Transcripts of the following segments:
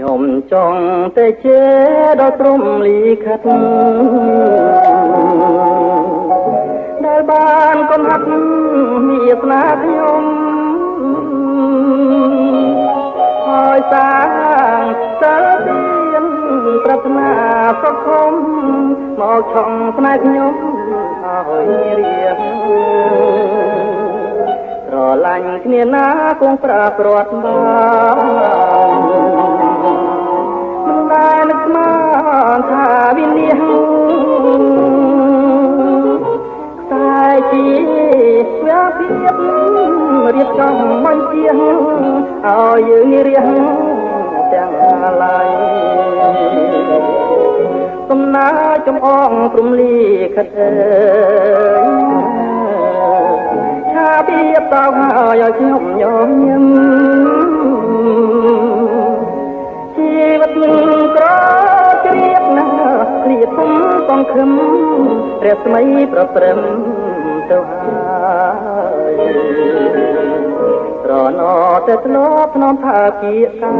ខ្ញុំចង់តែជាដល់ព្រំលីខិតដែលបានកុំហាត់មានស្នាខ្ញុំហើយសាងសិលទានប្រាថ្នាសុខុមមកឆក់ស្នេហ៍ខ្ញុំឲ្យរៀបស្រឡាញ់គ្នាណាគង់ប្រាព្រ័ត្របានមិនដែលនឹកស្មានថាវិនិច្ឆ័យតែជាស្វាភាពរៀបចំបញ្ជាឲ្យយើងរៀងទាំងឡាយសំណាចំអងព្រំលីខិតឆាពីតោហើយឲ្យខ្ញុំញញឹមជីវិតនឹងក្រជ្រាបណាស់គ្លៀតពុំសង្ឃឹមព្រះស្មីប្រព្រឹមទៅហើយត្រណតែធ្លាប់ធ្នមថាជាកា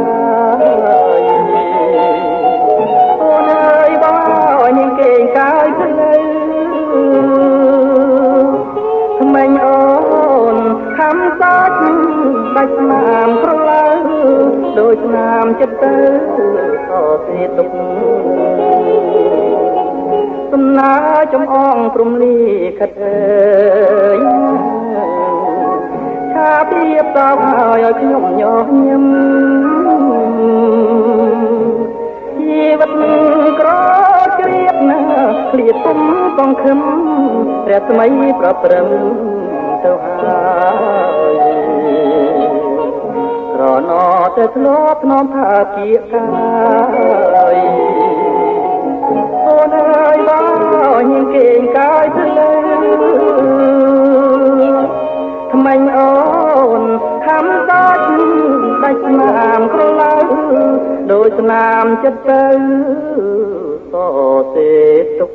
យអូនអើយបងអើយនាងគេងកាយទៅលើថ្មីអូនខំសាច់ដាច់ស្នាមក្រឡៅដោយស្នាមចិត្តទៅអត់ទេទុកសំណាចំអងព្រំលីខិតអើយឆាពីបតបហើយឲ្យខ្ញុំញញឹមជីវិតក្រជ្រាបណាស់ឃ្លាតពុំសង្ឃឹមព្រះស្មីប្រព្រឹមទៅហើយក្រណតែធ្លាប់ធ្នមថាជាកាយអូនអើយបងញញគេងកាយទៅលើថ្មីអូនខំដាច់ដាច់ស្នាមក្រឡៅដោយស្នាមចិត្តទៅសរសេរទុក